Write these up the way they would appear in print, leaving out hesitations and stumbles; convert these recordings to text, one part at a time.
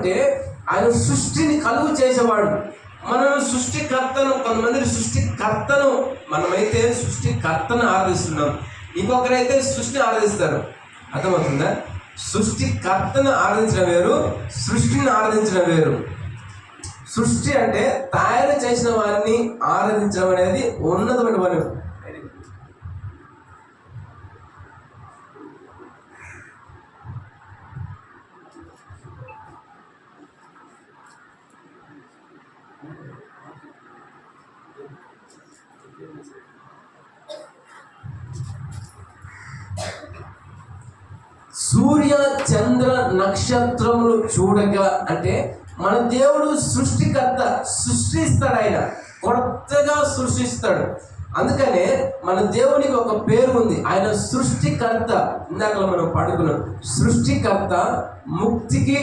అంటే ఆయన సృష్టిని కలుగు చేసేవాడు. మనం సృష్టికర్తను, కొంతమంది సృష్టికర్తను, మనమైతే సృష్టికర్తను ఆరాధిస్తున్నాం, ఇంకొకరైతే సృష్టిని ఆరాధిస్తారు. అర్థమవుతుందా? సృష్టికర్తను ఆరాధించడం వేరు, సృష్టిని ఆరాధించడం వేరు. సృష్టి అంటే తయారు చేసిన వారిని ఆరాధించడం అనేది ఉన్నతమైన పని. సూర్య చంద్ర నక్షత్రములు చూడగా అంటే మన దేవుడు సృష్టికర్త, సృష్టిస్తాడు, ఆయన కొత్తగా సృష్టిస్తాడు. అందుకనే మన దేవునికి ఒక పేరు ఉంది, ఆయన సృష్టికర్త. ఇందాక మనం పడుకున్నాం, సృష్టికర్త, ముక్తికి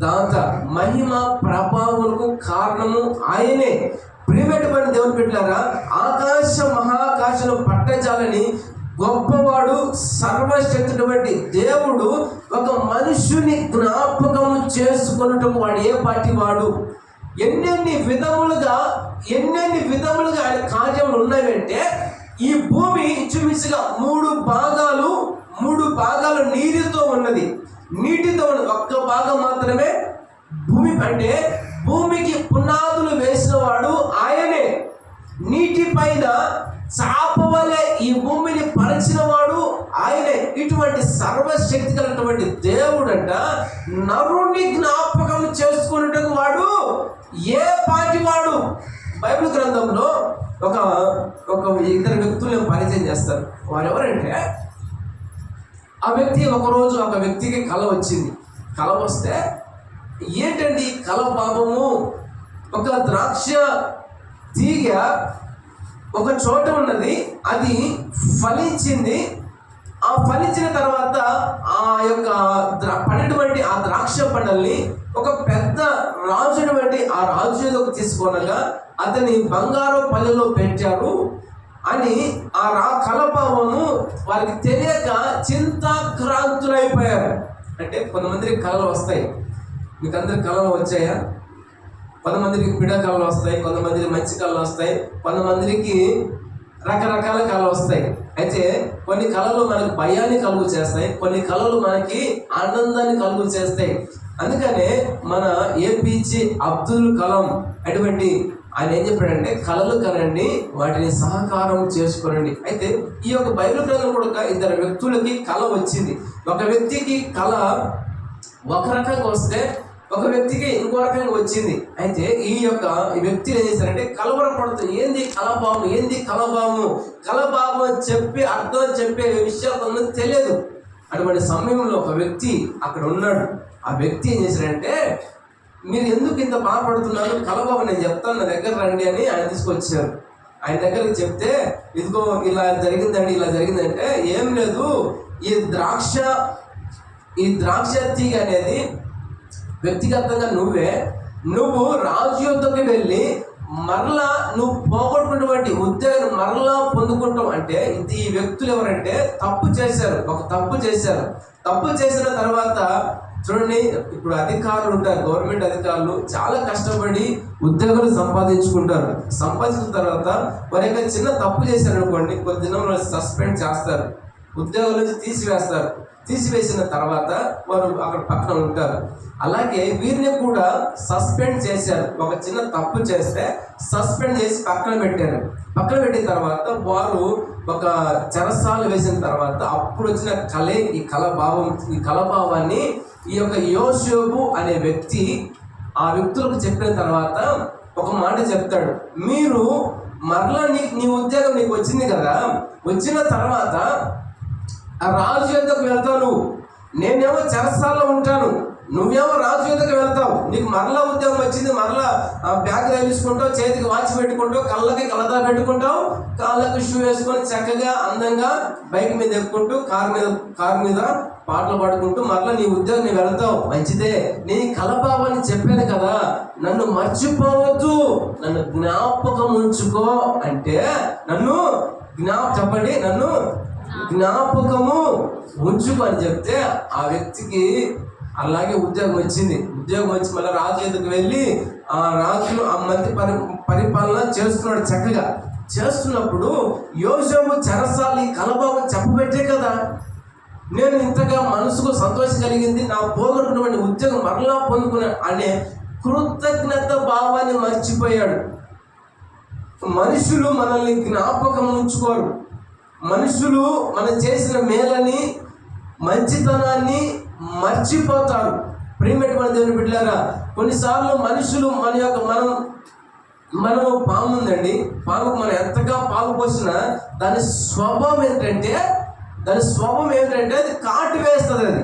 దాత, మహిమ ప్రభావములకు కారణము ఆయనే. ప్రియమైన దేవుని బిడ్డలారా, ఆకాశ మహాకాశను పట్టజాలని గొప్పవాడు, సర్వశక్తుడైన దేవుడు ఒక మనుషుని జ్ఞాపకం చేసుకున్నట్టు వాడు ఏ పాటి వాడు. ఎన్నెన్ని విధములుగా ఆయన కార్యములు ఉన్నాయంటే, ఈ భూమి ఇంచుమించుగా మూడు భాగాలు నీటితో ఉన్నది. ఒక్క భాగం మాత్రమే భూమి. అంటే భూమికి పునాదులు వేసిన వాడు ఆయనే. నీటి పైన చాపవలే ఈ భూమిని పరిచిన వాడు ఆయనే. ఇటువంటి సర్వశక్తి కలిగినటువంటి దేవుడంట నరుని జ్ఞాపకం చేసుకున్నట్టు వాడు ఏ పాటి వాడు. బైబిల్ గ్రంథంలో ఒక ఇద్దరు వ్యక్తులను పరిచయం చేస్తారు. వారు ఎవరంటే, ఆ వ్యక్తి ఒకరోజు ఒక వ్యక్తికి కల వచ్చింది. కల వస్తే ఏంటండి కల పాపము, ఒక ద్రాక్ష తీగ ఒక చోట ఉన్నది, అది ఫలించింది. ఆ ఫలించిన తర్వాత ఆ యొక్క పడినటువంటి ఆ ద్రాక్ష పండల్ని ఒక పెద్ద రాజునటువంటి ఆ రాజు ఎదుగు తీసుకొనగా అతని బంగారు పల్లెలో పెట్టారు అని ఆ కలపావము వారికి తెలియక చింతాక్రాంతులైపోయారు. అంటే కొంతమందికి కళలు వస్తాయి, మీకు అందరికి కళలు వచ్చాయా? కొంతమందికి పిడ కళలు వస్తాయి, కొంతమందికి మంచి కళలు వస్తాయి, కొంతమందికి రకరకాల కళలు వస్తాయి. అయితే కొన్ని కళలు మనకు భయాన్ని కలుగు చేస్తాయి, కొన్ని కళలు మనకి ఆనందాన్ని కలుగు చేస్తాయి. అందుకనే మన ఏపీజే అబ్దుల్ కలాం అటువంటి ఆయన ఏం చెప్పాడంటే, కళలు కనండి, వాటిని సహకారం చేసుకోనండి. అయితే ఈ యొక్క బైబిల్ గ్రంథం కూడా ఇద్దరు వ్యక్తులకి కళ వచ్చింది. ఒక వ్యక్తికి కళ ఒక రకంగా వస్తే ఒక వ్యక్తికి ఇంకో రకంగా వచ్చింది. అయితే ఈ వ్యక్తులు ఏం చేశారంటే కలవరపడుతుంది. ఏంది కలభావం అని చెప్పి అర్థం చెప్పే విషయాలు తెలియదు. అటువంటి సమయంలో ఒక వ్యక్తి అక్కడ ఉన్నాడు. ఆ వ్యక్తి ఏం చేశాడంటే, మీరు ఎందుకు ఇంత బాధపడుతున్నారు, కలభావం నేను చెప్తాను, నా దగ్గర రండి అని ఆయన తీసుకొచ్చారు. ఆయన దగ్గరికి చెప్తే, ఇదిగో ఇలా జరిగిందంటే, ఏం లేదు, ఈ ద్రాక్ష తీగ అనేది వ్యక్తిగతంగా నువ్వు రాజు యొద్దకు వెళ్ళి మరలా నువ్వు పోగొట్టుకున్నటువంటి ఉద్యోగం మరలా పొందుకుంటావు. అంటే ఈ వ్యక్తులు ఎవరంటే తప్పు చేశారు. తప్పు చేసిన తర్వాత చూడండి, ఇప్పుడు అధికారులు ఉంటారు, గవర్నమెంట్ అధికారులు చాలా కష్టపడి ఉద్యోగాలు సంపాదించుకుంటారు. సంపాదించిన తర్వాత వారి యొక్క చిన్న తప్పు చేశారు అనుకోండి, కొద్ది దినంలో సస్పెండ్ చేస్తారు, ఉద్యోగాల నుంచి తీసివేసిన తర్వాత వారు అక్కడ పక్కన ఉంటారు. అలాగే వీరిని కూడా సస్పెండ్ చేశారు. ఒక చిన్న తప్పు చేస్తే సస్పెండ్ చేసి పక్కన పెట్టిన తర్వాత వారు ఒక చెరసాలు వేసిన తర్వాత అప్పుడు వచ్చిన కళే ఈ కలభావాన్ని ఈ యొక్క యోసేపు అనే వ్యక్తి ఆ వ్యక్తులకు చెప్పిన తర్వాత ఒక మాట చెప్తాడు. మీరు మరలా నీ ఉద్యోగం నీకు వచ్చింది కదా, వచ్చిన తర్వాత ఆ రాజు యొద్దకు వెళ్తావు, నేనేమో చెరసాలలో ఉంటాను, నువ్వేమో రాజు యొద్దకు వెళ్తావు. నీకు మరలా ఉద్యోగం వచ్చింది, మరలా బ్యాగ్ తగిలించుకుంటావు, చేతికి వాచ్ పెట్టుకుంటావు, కళ్ళకి కలదా పెట్టుకుంటావు, కాళ్ళకి షూ వేసుకొని చక్కగా అందంగా బైక్ మీద ఎక్కుంటూ కారు మీద పాటలు పాడుకుంటూ మరలా నీ ఉద్యోగం నీవు వెళ్తావు. మంచిదే, నీ కలభావాన్ని చెప్పాను కదా, నన్ను మర్చిపోవద్దు, నన్ను జ్ఞాపకం ఉంచుకో అంటే నన్ను జ్ఞాపకము ఉంచుకో అని చెప్తే ఆ వ్యక్తికి అలాగే ఉద్యోగం వచ్చింది. ఉద్యోగం వచ్చి మళ్ళీ రాజు ఎదుకు వెళ్ళి ఆ రాజును ఆ మంత్రి పరిపాలన చేస్తున్నాడు. చక్కగా చేస్తున్నప్పుడు యోసేపు చెరసాలి కలబాబు చెప్పబెట్టే కదా నేను ఇంతగా మనసుకు సంతోషం కలిగింది, నా పోగొట్టుకున్నటువంటి ఉద్యోగం మరలా పొందుకున్నా అనే కృతజ్ఞత భావాన్ని మర్చిపోయాడు. మనుషులు మనల్ని జ్ఞాపకం ఉంచుకోరు. మనుషులు మనం చేసిన మేలని మంచితనాన్ని మర్చిపోతారు. ప్రియమైనటువంటి దేవుని బిడ్డలారా, కొన్నిసార్లు మనుషులు మనము పాము ఉందండి, పాముకు మనం ఎంతగా పాలు పోసినా దాని స్వభావం ఏంటంటే అది కాటు వేస్తుంది.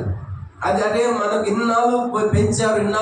అది అంటే మనకు ఇన్నాళ్ళు పెంచారు, ఇన్నాళ్ళు